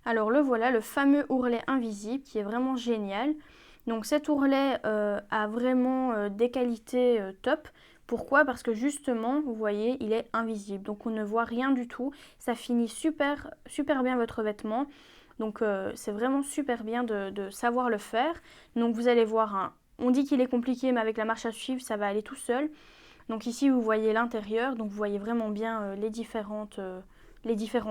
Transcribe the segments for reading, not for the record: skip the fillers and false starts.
Alors le voilà, le fameux ourlet invisible qui est vraiment génial. Donc cet ourlet a vraiment des qualités top. Pourquoi? Parce que justement, vous voyez, il est invisible. Donc on ne voit rien du tout. Ça finit super, super bien votre vêtement. Donc c'est vraiment super bien de savoir le faire. Donc vous allez voir, hein, on dit qu'il est compliqué, mais avec la marche à suivre, ça va aller tout seul. Donc ici, vous voyez l'intérieur. Donc vous voyez vraiment bien les différents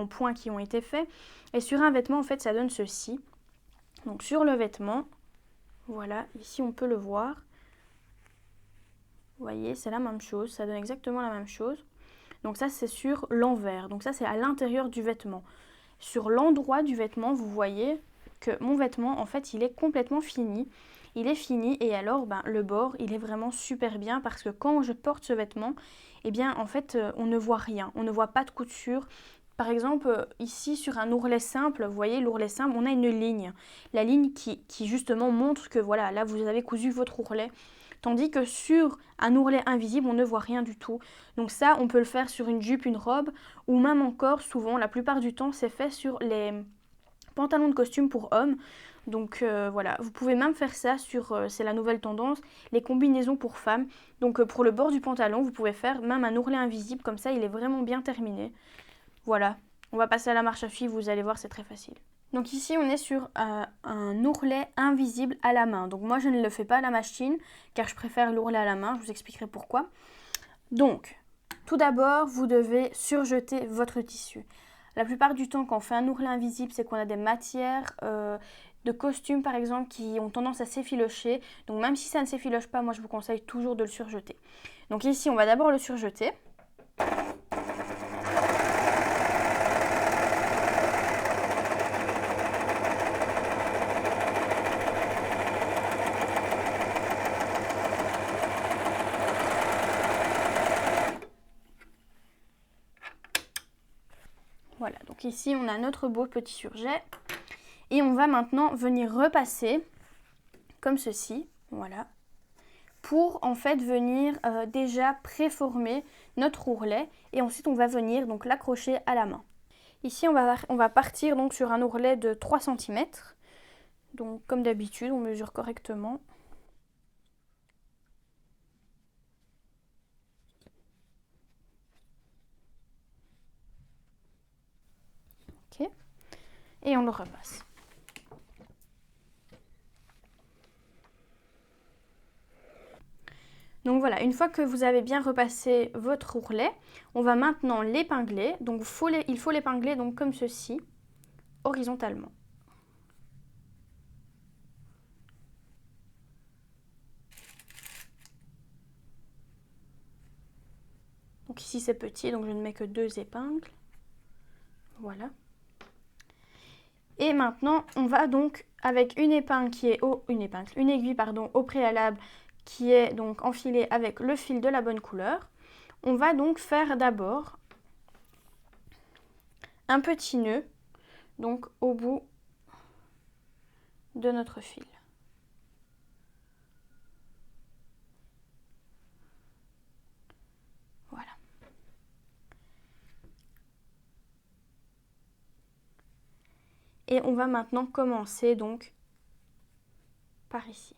points qui ont été faits. Et sur un vêtement, en fait, ça donne ceci. Donc sur le vêtement, voilà, ici on peut le voir. Vous voyez, c'est la même chose, ça donne exactement la même chose. Donc ça, c'est sur l'envers. Donc ça, c'est à l'intérieur du vêtement. Sur l'endroit du vêtement, vous voyez que mon vêtement, en fait, il est complètement fini. Il est fini et alors, le bord, il est vraiment super bien parce que quand je porte ce vêtement, eh bien, en fait, on ne voit rien. On ne voit pas de couture. Par exemple, ici, sur un ourlet simple, vous voyez, l'ourlet simple, on a une ligne. La ligne qui justement montre que, voilà, là, vous avez cousu votre ourlet. Tandis que sur un ourlet invisible, on ne voit rien du tout. Donc ça, on peut le faire sur une jupe, une robe, ou même encore, souvent, la plupart du temps, c'est fait sur les pantalons de costume pour hommes. Donc voilà, vous pouvez même faire ça sur, c'est la nouvelle tendance, les combinaisons pour femmes. Donc pour le bord du pantalon, vous pouvez faire même un ourlet invisible, comme ça il est vraiment bien terminé. Voilà, on va passer à la marche à suivre, vous allez voir, c'est très facile. Donc ici, on est sur un ourlet invisible à la main. Donc moi, je ne le fais pas à la machine, car je préfère l'ourlet à la main. Je vous expliquerai pourquoi. Donc, tout d'abord, vous devez surjeter votre tissu. La plupart du temps, quand on fait un ourlet invisible, c'est qu'on a des matières de costumes, par exemple, qui ont tendance à s'effilocher. Donc même si ça ne s'effiloche pas, moi, je vous conseille toujours de le surjeter. Donc ici, on va d'abord le surjeter. Voilà, donc ici on a notre beau petit surjet et on va maintenant venir repasser comme ceci, voilà, pour en fait venir déjà préformer notre ourlet et ensuite on va venir donc l'accrocher à la main. Ici on va partir donc sur un ourlet de 3 cm, donc comme d'habitude on mesure correctement. Ok, et on le repasse. Donc voilà, une fois que vous avez bien repassé votre ourlet, on va maintenant l'épingler. Donc il faut l'épingler donc comme ceci, horizontalement. Donc ici c'est petit, donc je ne mets que 2 épingles. Voilà. Et maintenant, on va donc avec une épingle qui est une aiguille pardon, au préalable qui est donc enfilée avec le fil de la bonne couleur. On va donc faire d'abord un petit nœud donc au bout de notre fil. Voilà. Et on va maintenant commencer donc par ici.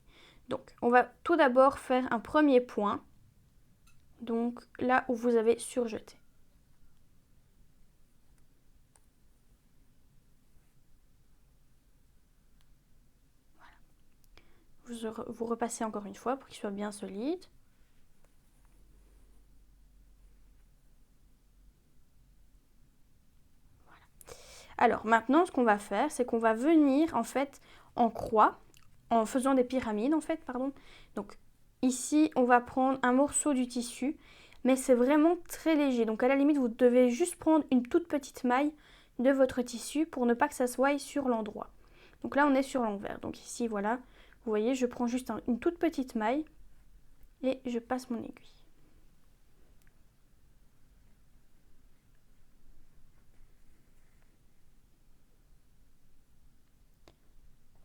Donc on va tout d'abord faire un premier point, donc là où vous avez surjeté. Vous repassez encore une fois pour qu'il soit bien solide. Voilà. Alors maintenant, ce qu'on va faire, c'est qu'on va venir en fait en croix, en faisant des pyramides en fait, pardon. Donc ici, on va prendre un morceau du tissu, mais c'est vraiment très léger. Donc à la limite, vous devez juste prendre une toute petite maille de votre tissu pour ne pas que ça soit sur l'endroit. Donc là, on est sur l'envers. Donc ici, voilà. Vous voyez, je prends juste une toute petite maille et je passe mon aiguille.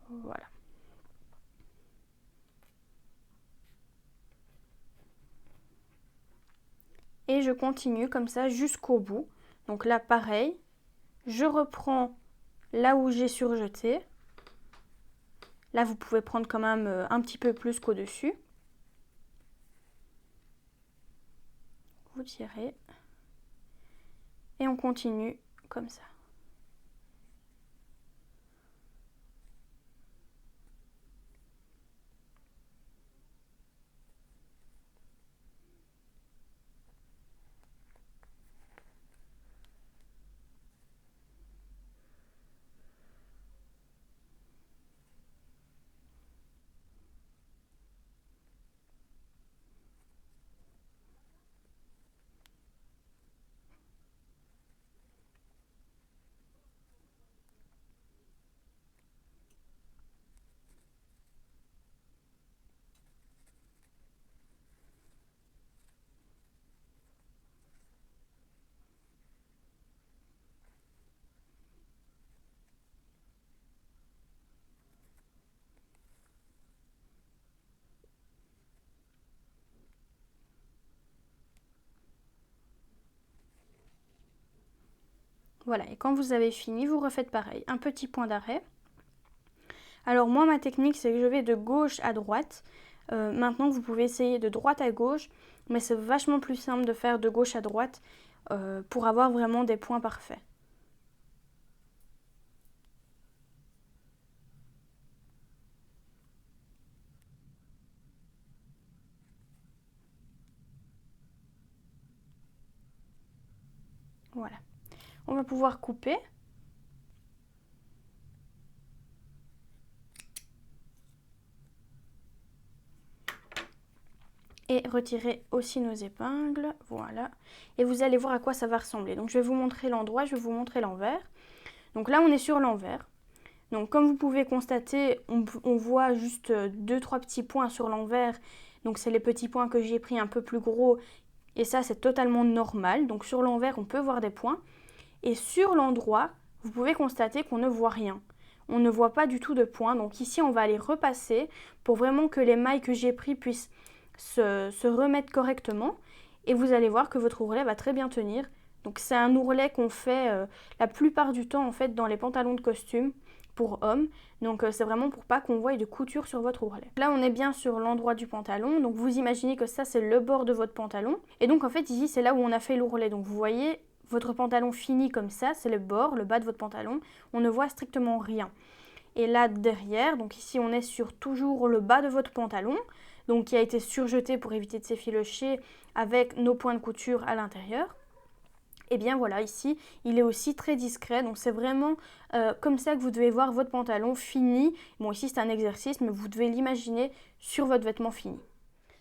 Voilà. Et je continue comme ça jusqu'au bout. Donc là, pareil, je reprends là où j'ai surjeté. Là, vous pouvez prendre quand même un petit peu plus qu'au-dessus. Vous tirez. Et on continue comme ça. Voilà, et quand vous avez fini, vous refaites pareil, un petit point d'arrêt. Alors moi, ma technique, c'est que je vais de gauche à droite. Maintenant, vous pouvez essayer de droite à gauche, mais c'est vachement plus simple de faire de gauche à droite pour avoir vraiment des points parfaits. Voilà. On va pouvoir couper. Et retirer aussi nos épingles, voilà. Et vous allez voir à quoi ça va ressembler. Donc je vais vous montrer l'endroit, je vais vous montrer l'envers. Donc là on est sur l'envers. Donc comme vous pouvez constater, on voit juste 2-3 petits points sur l'envers. Donc c'est les petits points que j'ai pris un peu plus gros. Et ça c'est totalement normal. Donc sur l'envers on peut voir des points. Et sur l'endroit, vous pouvez constater qu'on ne voit rien. On ne voit pas du tout de points. Donc ici on va aller repasser pour vraiment que les mailles que j'ai pris puissent se remettre correctement. Et vous allez voir que votre ourlet va très bien tenir. Donc c'est un ourlet qu'on fait la plupart du temps en fait dans les pantalons de costume pour hommes. Donc c'est vraiment pour pas qu'on voie de couture sur votre ourlet. Là on est bien sur l'endroit du pantalon. Donc vous imaginez que ça c'est le bord de votre pantalon. Et donc en fait ici c'est là où on a fait l'ourlet. Donc vous voyez votre pantalon fini comme ça, c'est le bord, le bas de votre pantalon. On ne voit strictement rien. Et là derrière, donc ici on est sur toujours le bas de votre pantalon, donc qui a été surjeté pour éviter de s'effilocher avec nos points de couture à l'intérieur. Et bien voilà, ici il est aussi très discret, donc c'est vraiment comme ça que vous devez voir votre pantalon fini. Bon ici c'est un exercice, mais vous devez l'imaginer sur votre vêtement fini.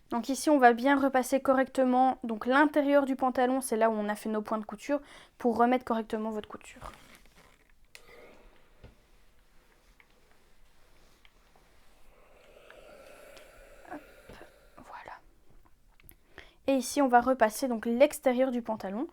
Donc ici on va bien repasser correctement, donc l'intérieur du pantalon c'est là où on a fait nos points de couture pour remettre correctement votre couture. Et ici on va repasser donc l'extérieur du pantalon.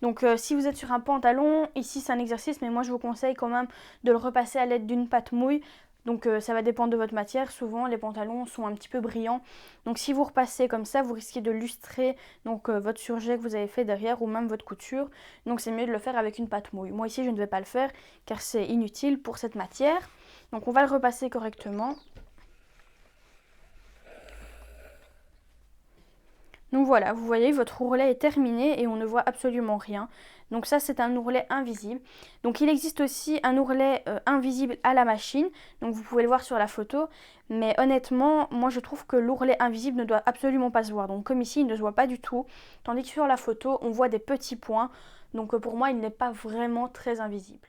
Donc si vous êtes sur un pantalon, ici c'est un exercice, mais moi je vous conseille quand même de le repasser à l'aide d'une pâte mouille. Donc ça va dépendre de votre matière. Souvent les pantalons sont un petit peu brillants. Donc si vous repassez comme ça, vous risquez de lustrer donc, votre surjet que vous avez fait derrière ou même votre couture. Donc c'est mieux de le faire avec une pâte mouille. Moi ici je ne vais pas le faire car c'est inutile pour cette matière. Donc on va le repasser correctement. Donc voilà, vous voyez, votre ourlet est terminé et on ne voit absolument rien. Donc ça, c'est un ourlet invisible. Donc il existe aussi un ourlet invisible à la machine. Donc vous pouvez le voir sur la photo. Mais honnêtement, moi je trouve que l'ourlet invisible ne doit absolument pas se voir. Donc comme ici, il ne se voit pas du tout. Tandis que sur la photo, on voit des petits points. Donc pour moi, il n'est pas vraiment très invisible.